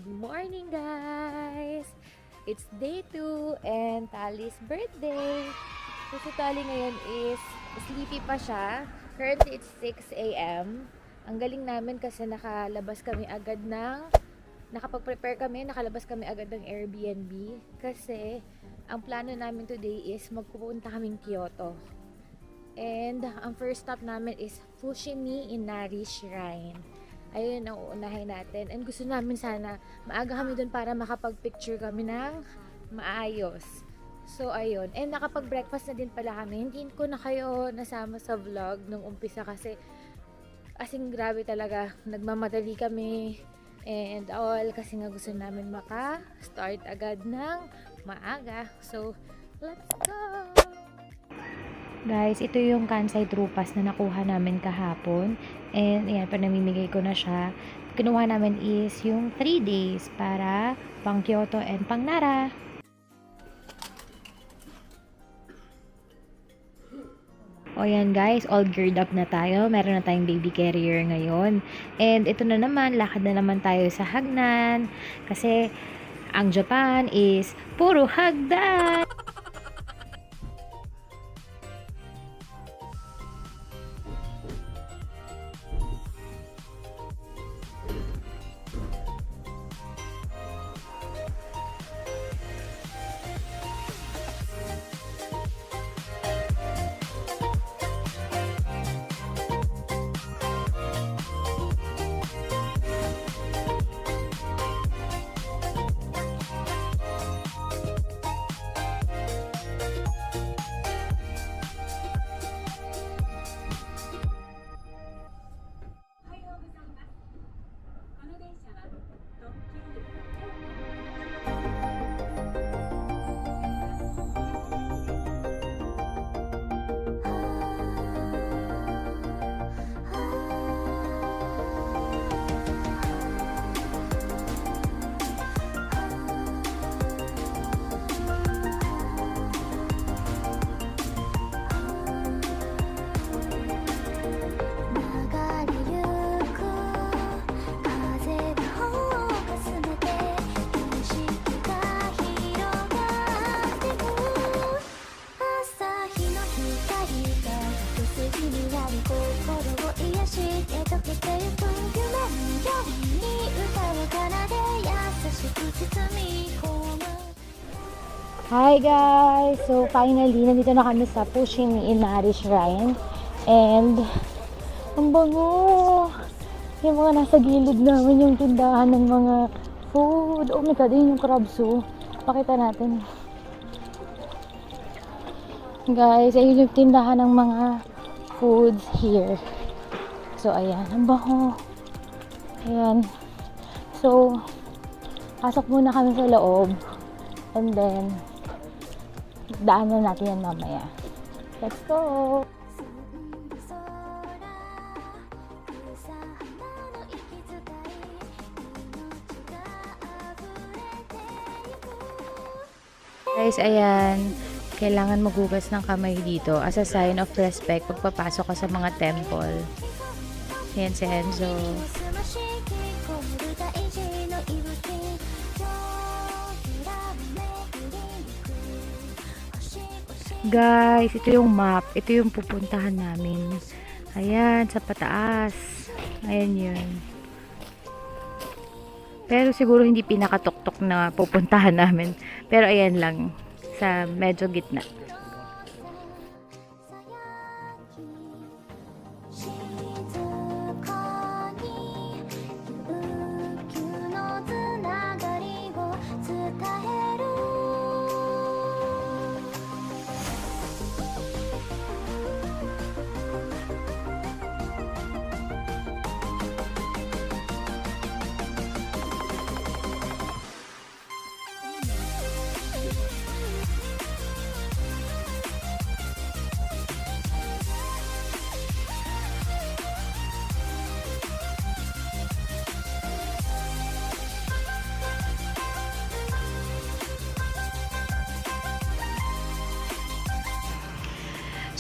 Good morning, guys! It's day 2 and Tali's birthday. So, si Tali ngayon is sleepy pa siya. Currently, it's 6 a.m. Ang galing namin kasi nakalabas kami agad nakapag-prepare kami, nakalabas kami agad ng Airbnb. Kasi, ang plano namin today is magpupunta kaming Kyoto. And, ang first stop namin is Fushimi Inari Shrine. Ayun ang uunahin natin. And gusto namin sana maaga kami doon para makapag-picture kami ng maayos. So, ayun. And nakapag-breakfast na din pala kami. Hindi ko na kayo nasama sa vlog nung umpisa kasi asing grabe talaga. Nagmamadali kami and all kasi nga gusto namin maka-start agad ng maaga. So, let's go! Guys, ito yung Kansai Trupas na nakuha namin kahapon. And ayan, namimigay ko na siya. Kinuha namin is yung 3 days para pang Kyoto and pang Nara. O yan guys, all geared up na tayo. Meron na tayong baby carrier ngayon. And ito na naman, lakad na naman tayo sa hagdan. Kasi ang Japan is puro hagdan! Hi guys! So finally, nandito na kami sa Fushimi Inari Shrine. And ang bango! Yung mga nasa gilid namin yung tindahan ng mga food. Oh my god, yun yung crabso. Pakita natin. Guys, ayun yung tindahan ng mga foods here. So ayan, ang bango. Ayan. So, pasok muna kami sa loob. And then, daanan natin yan mamaya. Let's go! Guys, ayan. Kailangan maghugas ng kamay dito as a sign of respect pagpapasok ka sa mga temple. Ayan si Enzo. Guys, ito yung map. Ito yung pupuntahan namin. Ayan, sa pataas. Ayan yun. Pero siguro hindi pinakatuktok na pupuntahan namin. Pero ayan lang. Sa medyo gitna.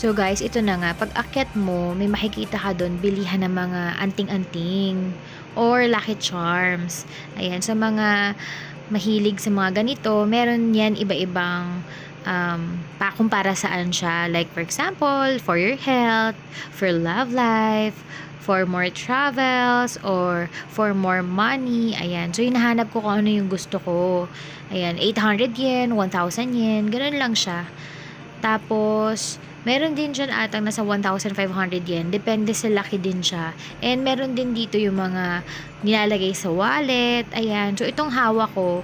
So guys, ito na nga, pag akyat mo, may makikita ka doon, bilihan ng mga anting-anting or Lucky Charms. Ayan, sa mga mahilig sa mga ganito, meron yan iba-ibang pakong para saan siya. Like for example, for your health, for love life, for more travels, or for more money. Ayan. So, hinahanap ko kung ano yung gusto ko. Ayan, 800 yen, 1,000 yen, ganun lang siya. Tapos, meron din dyan atang nasa 1,500 yen. Depende sa laki din siya. And meron din dito yung mga nilalagay sa wallet. Ayan. So, itong hawak ko,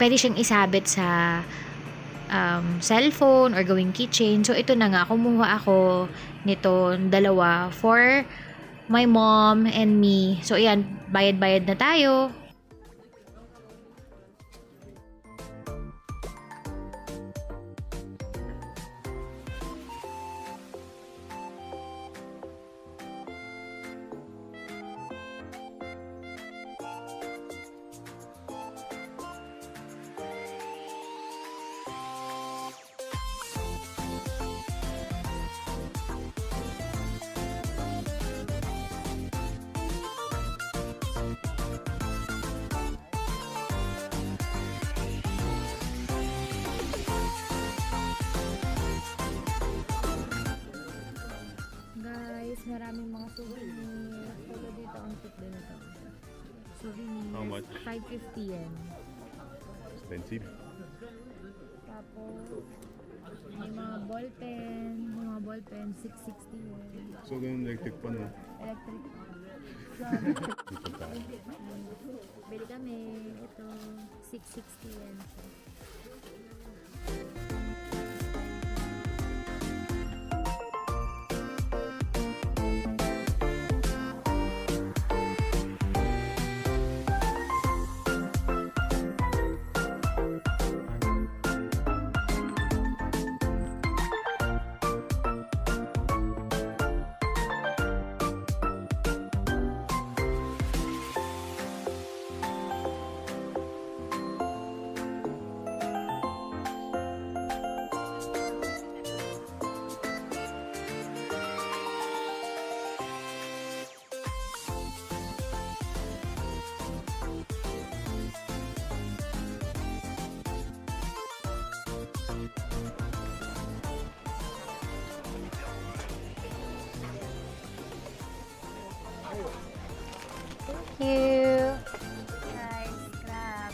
pwede siyang isabit sa cellphone or gawing keychain. So, ito na nga. Kumuha ako nito dalawa for my mom and me. So, ayan. Bayad-bayad na tayo. Guys, maraming mga souvenirs. Tulad dito, ang cute din ito. Souvenirs. How much? 550 yen. Expensive. Tapos, may mga ballpen. May mga ballpen, 660 yen. So, ganun electric pan, no? Electric. Bili kami. Ito, 660 yen. Thank you. Guys, crab.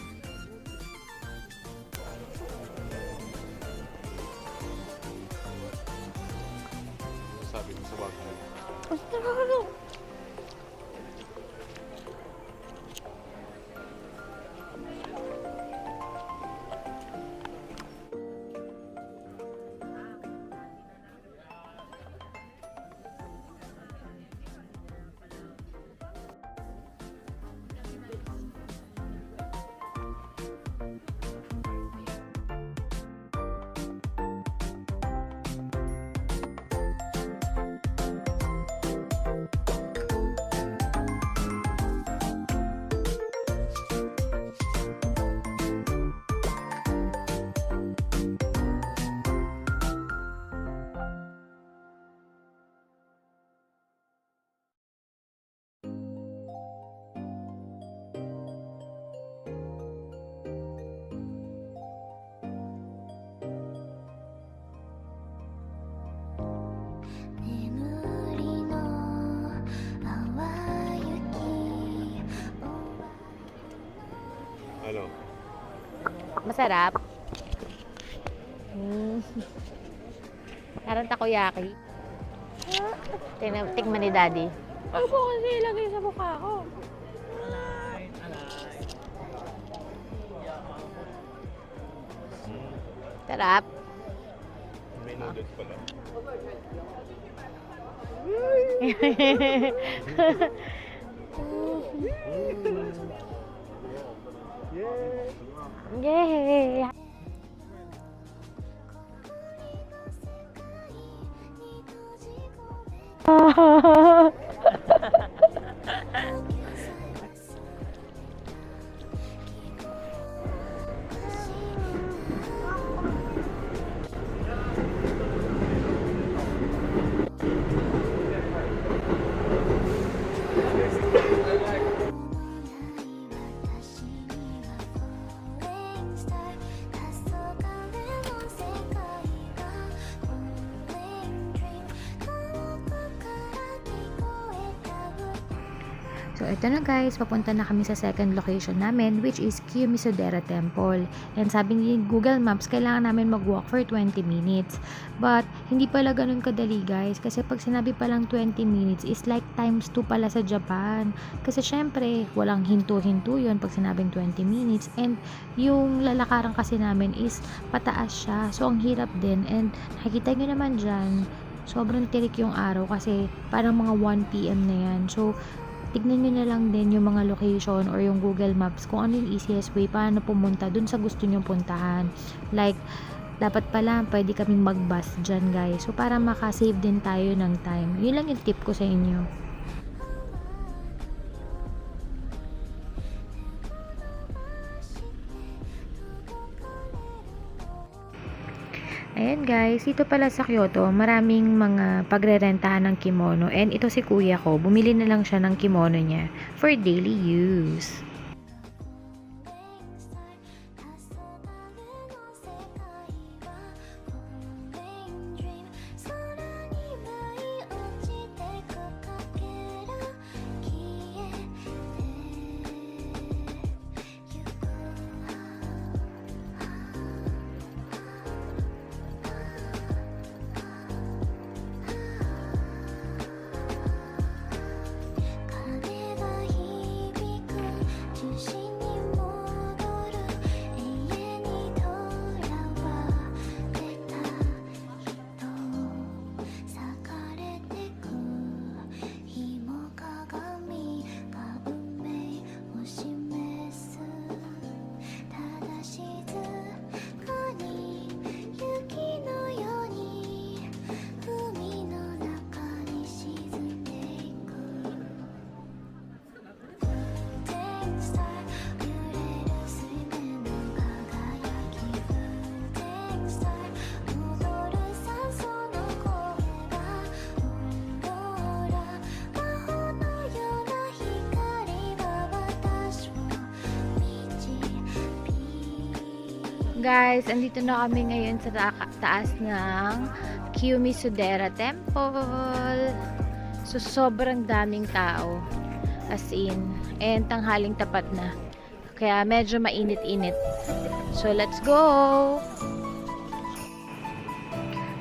Sabi ko sa bagay. Ano? Masarap. Parang takoyaki. Tikman ni Daddy. Ano po kasi ilagay sa mukha ko? Sarap. May noodles pala. Yay! So, ito na guys, papunta na kami sa second location namin, which is Kiyomisudera Temple. And sabi ni Google Maps, kailangan namin mag-walk for 20 minutes. But, hindi pala ganun kadali guys, kasi pag sinabi palang 20 minutes is like times 2 pala sa Japan. Kasi syempre, walang hinto-hinto yun pag sinabing 20 minutes. And, yung lalakaran kasi namin is pataas siya. So, ang hirap din. And, nakikita nyo naman dyan, sobrang tirik yung araw kasi parang mga 1 PM na yan. So, tignan nyo na lang din yung mga location or yung Google Maps kung ano yung easiest way paano pumunta dun sa gusto nyo puntahan. Like, dapat pala pwede kaming mag-bus dyan guys. So, para makasave din tayo ng time. Yun lang yung tip ko sa inyo. Ayan guys, dito pala sa Kyoto, maraming mga pagrerentahan ng kimono. And ito si kuya ko, bumili na lang siya ng kimono niya for daily use. Guys, andito na kami ngayon sa taas ng Kiyomisudera Temple. So, sobrang daming tao. As in. And tanghaling tapat na. Kaya medyo mainit-init. So, let's go!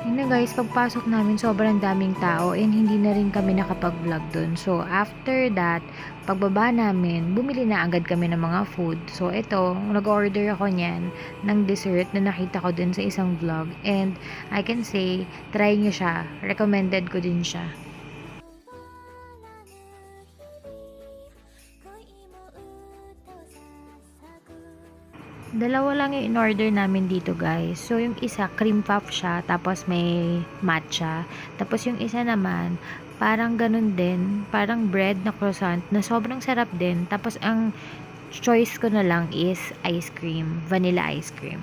Yun na guys, pagpasok namin sobrang daming tao and hindi na rin kami nakapag-vlog dun. So, after that, pagbaba namin, bumili na agad kami ng mga food. So, ito, nag-order ako niyan ng dessert na nakita ko dun sa isang vlog. And, I can say, try nyo siya. Recommended ko din siya. Dalawa lang yung in-order namin dito guys. So, yung isa, cream puff siya, tapos may matcha. Tapos yung isa naman, parang ganun din, parang bread na croissant na sobrang sarap din. Tapos ang choice ko na lang is ice cream, vanilla ice cream.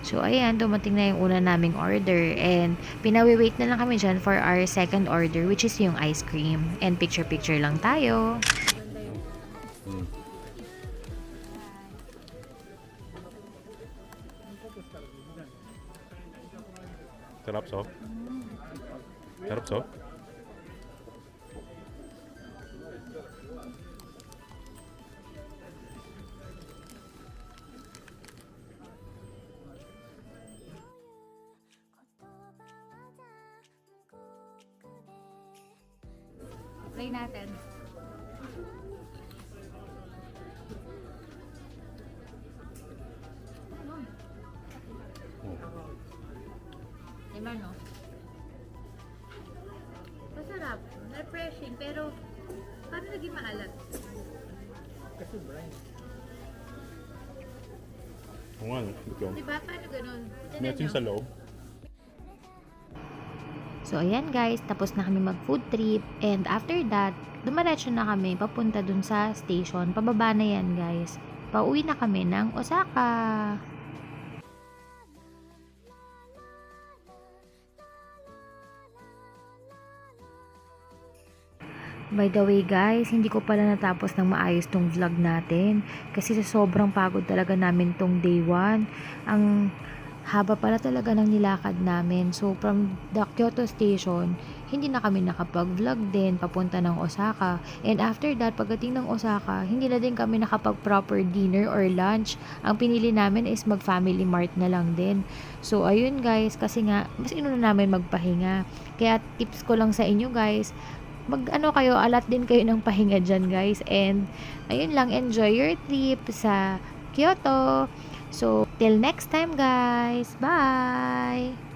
So, ayan, dumating na yung una naming order and pinawi-wait na lang kami dyan for our second order which is yung ice cream. And picture-picture lang tayo. Sarap so? Sarap so? Try natin. Diba, no? Masarap. Refreshing, pero paano naging maalat? Kasi brine. Oo nga, no? Ito. Diba? Paano ganun? Meron sa loob. So, ayan guys, tapos na kami mag-food trip. And after that, dumiretso na kami papunta dun sa station. Pababa na yan guys. Pauwi na kami ng Osaka. By the way guys, hindi ko pala natapos ng maayos tong vlog natin. Kasi sa sobrang pagod talaga namin tong day 1. Ang haba pala talaga ng nilakad namin. So from the Kyoto station, hindi na kami nakapag-vlog din papunta ng Osaka. And after that, pagdating ng Osaka, hindi na din kami nakapag-proper dinner or lunch. Ang pinili namin is mag-family mart na lang din. So, ayun guys, kasi nga, mas inuna namin magpahinga. Kaya tips ko lang sa inyo guys, kayo, alat din kayo ng pahinga dyan guys. And, ayun lang, enjoy your trip sa Kyoto. So, till next time guys. Bye!